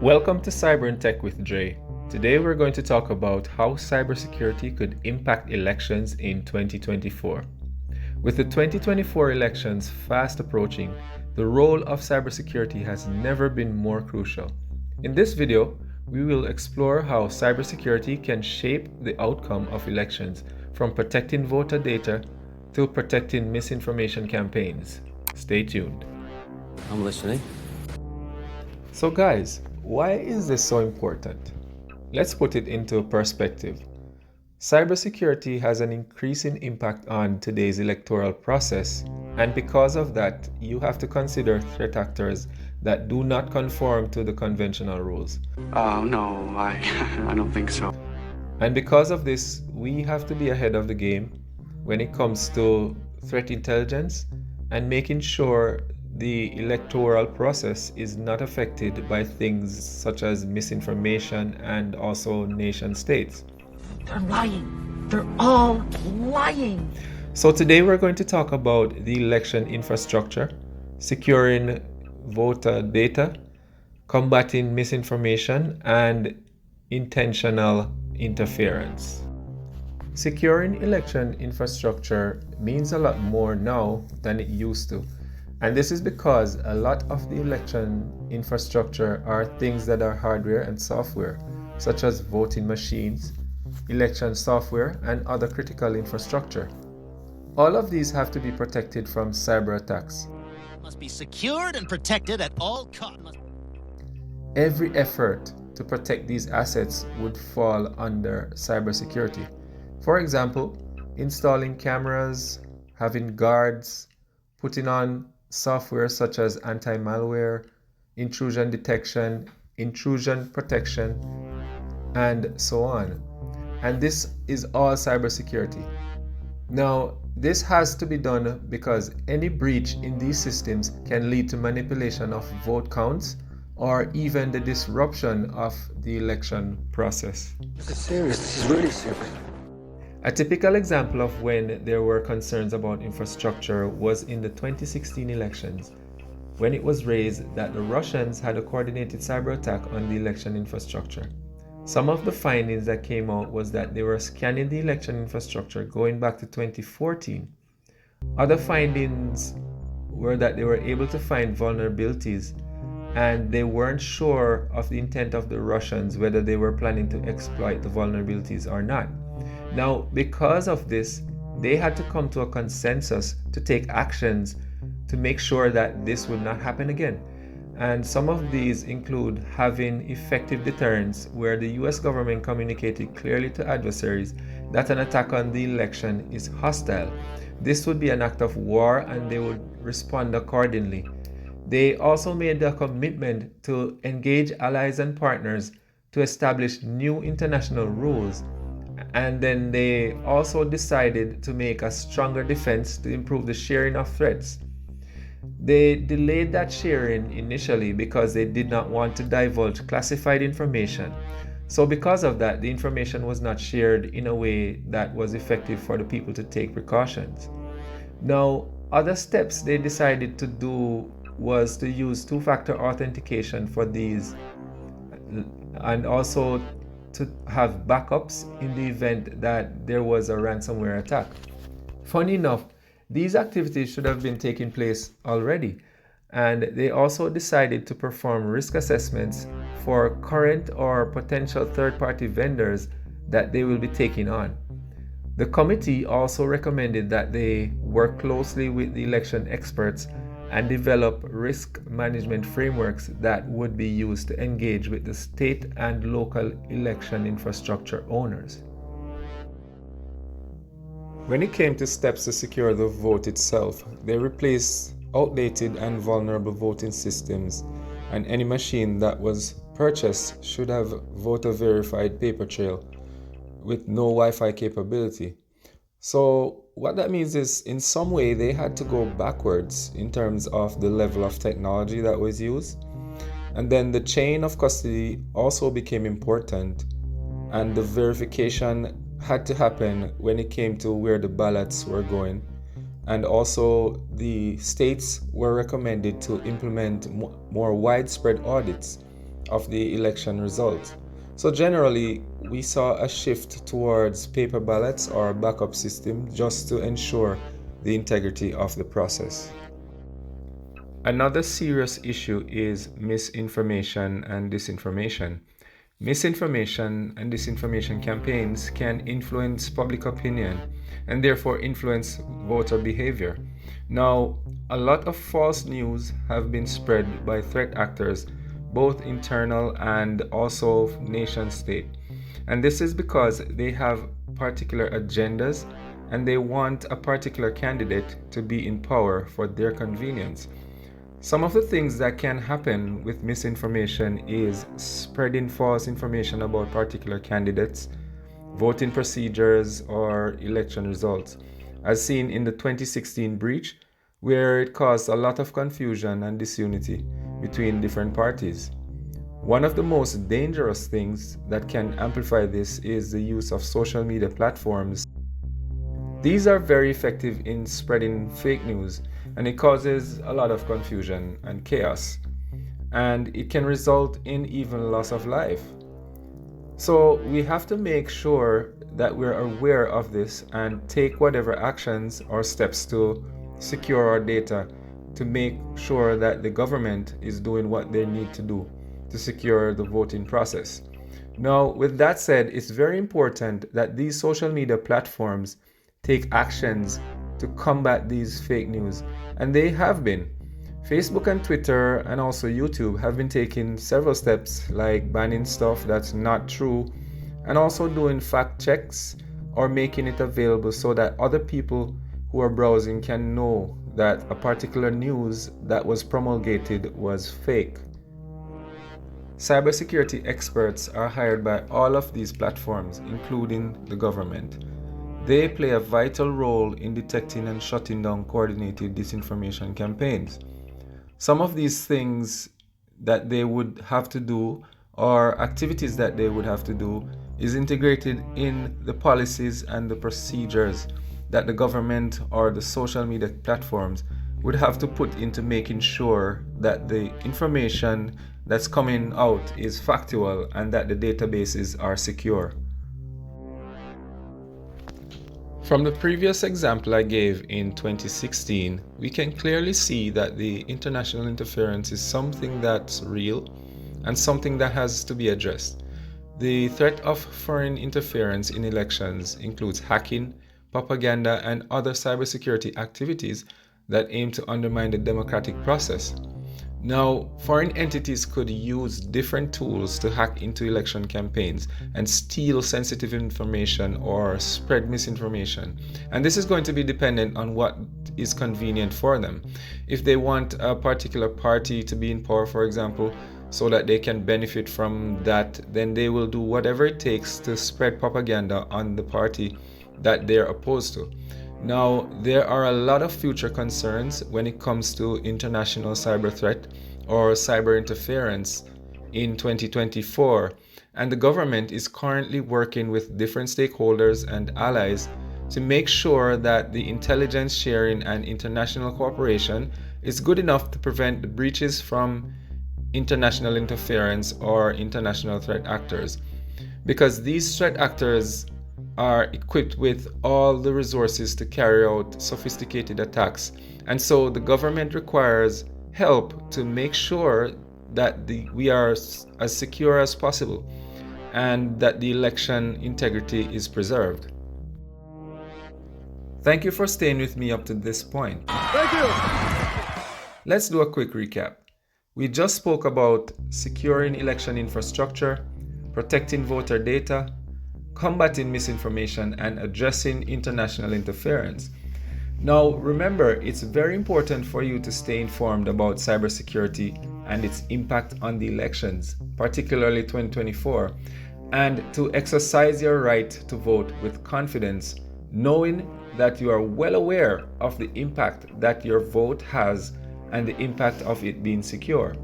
Welcome to Cyber and Tech with Dre. Today we're going to talk about how cybersecurity could impact elections in 2024. With the 2024 elections fast approaching, the role of cybersecurity has never been more crucial. In this video, we will explore how cybersecurity can shape the outcome of elections, from protecting voter data to protecting misinformation campaigns. Stay tuned. I'm listening. So guys, why is this so important? Let's put it into perspective. Cybersecurity has an increasing impact on today's electoral process, and because of that, you have to consider threat actors that do not conform to the conventional rules. No, I don't think so. And because of this, we have to be ahead of the game when it comes to threat intelligence and making sure the electoral process is not affected by things such as misinformation and also nation states. They're lying. They're all lying. So today we're going to talk about the election infrastructure, securing voter data, combating misinformation, and intentional interference. Securing election infrastructure means a lot more now than it used to. And this is because a lot of the election infrastructure are things that are hardware and software, such as voting machines, election software, and other critical infrastructure. All of these have to be protected from cyber attacks. Must be secured and protected at all costs. Every effort to protect these assets would fall under cybersecurity. For example, installing cameras, having guards, putting on software such as anti-malware, intrusion detection, intrusion protection, and so on. And this is all cybersecurity. Now, this has to be done because any breach in these systems can lead to manipulation of vote counts or even the disruption of the election process. This is serious. This is really serious. A typical example of when there were concerns about infrastructure was in the 2016 elections, when it was raised that the Russians had a coordinated cyber attack on the election infrastructure. Some of the findings that came out was that they were scanning the election infrastructure going back to 2014. Other findings were that they were able to find vulnerabilities, and they weren't sure of the intent of the Russians, whether they were planning to exploit the vulnerabilities or not. Now, because of this, they had to come to a consensus to take actions to make sure that this would not happen again. And some of these include having effective deterrence, where the US government communicated clearly to adversaries that an attack on the election is hostile. This would be an act of war and they would respond accordingly. They also made a commitment to engage allies and partners to establish new international rules. And then they also decided to make a stronger defense to improve the sharing of threats. They delayed that sharing initially because they did not want to divulge classified information. So because of that, the information was not shared in a way that was effective for the people to take precautions. Now, other steps they decided to do was to use two-factor authentication for these, and also to have backups in the event that there was a ransomware attack. Funny enough, these activities should have been taking place already, and they also decided to perform risk assessments for current or potential third-party vendors that they will be taking on. The committee also recommended that they work closely with the election experts and develop risk management frameworks that would be used to engage with the state and local election infrastructure owners. When it came to steps to secure the vote itself, they replaced outdated and vulnerable voting systems, and any machine that was purchased should have voter-verified paper trail with no Wi-Fi capability. So what that means is, in some way, they had to go backwards in terms of the level of technology that was used. And then the chain of custody also became important, and the verification had to happen when it came to where the ballots were going. And also the states were recommended to implement more widespread audits of the election results. So generally, we saw a shift towards paper ballots or backup system just to ensure the integrity of the process. Another serious issue is misinformation and disinformation. Misinformation and disinformation campaigns can influence public opinion and therefore influence voter behavior. Now, a lot of false news have been spread by threat actors, both internal and also nation state. And this is because they have particular agendas and they want a particular candidate to be in power for their convenience. Some of the things that can happen with misinformation is spreading false information about particular candidates, voting procedures, or election results, as seen in the 2016 breach, where it caused a lot of confusion and disunity between different parties. One of the most dangerous things that can amplify this is the use of social media platforms. These are very effective in spreading fake news, and it causes a lot of confusion and chaos, and it can result in even loss of life. So we have to make sure that we're aware of this and take whatever actions or steps to secure our data to make sure that the government is doing what they need to do to secure the voting process. Now, with that said, it's very important that these social media platforms take actions to combat these fake news, and they have been. Facebook and Twitter and also YouTube have been taking several steps like banning stuff that's not true and also doing fact checks or making it available so that other people who are browsing can know that a particular news that was promulgated was fake. Cybersecurity experts are hired by all of these platforms, including the government. They play a vital role in detecting and shutting down coordinated disinformation campaigns. Some of these things that they would have to do or activities that they would have to do is integrated in the policies and the procedures that the government or the social media platforms would have to put into making sure that the information that's coming out is factual and that the databases are secure. From the previous example I gave in 2016, we can clearly see that the international interference is something that's real and something that has to be addressed. The threat of foreign interference in elections includes hacking, propaganda, and other cybersecurity activities that aim to undermine the democratic process. Now, foreign entities could use different tools to hack into election campaigns and steal sensitive information or spread misinformation. And this is going to be dependent on what is convenient for them. If they want a particular party to be in power, for example, so that they can benefit from that, then they will do whatever it takes to spread propaganda on the party that they're opposed to. Now, there are a lot of future concerns when it comes to international cyber threat or cyber interference in 2024, and the government is currently working with different stakeholders and allies to make sure that the intelligence sharing and international cooperation is good enough to prevent the breaches from international interference or international threat actors. Because these threat actors are equipped with all the resources to carry out sophisticated attacks. And so the government requires help to make sure that we are as secure as possible and that the election integrity is preserved. Thank you for staying with me up to this point. Thank you. Let's do a quick recap. We just spoke about securing election infrastructure, protecting voter data, combating misinformation, and addressing international interference. Now, remember, it's very important for you to stay informed about cybersecurity and its impact on the elections, particularly 2024, and to exercise your right to vote with confidence, knowing that you are well aware of the impact that your vote has and the impact of it being secure.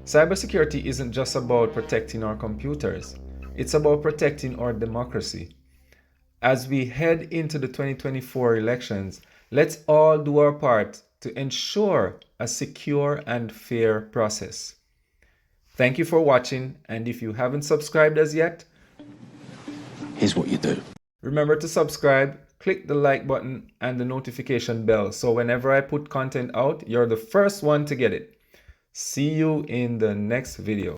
Cybersecurity isn't just about protecting our computers. It's about protecting our democracy. As we head into the 2024 elections, let's all do our part to ensure a secure and fair process. Thank you for watching, and if you haven't subscribed as yet, here's what you do. remember to subscribe, click the like button and the notification bell so whenever I put content out, you're the first one to get it. See you in the next video.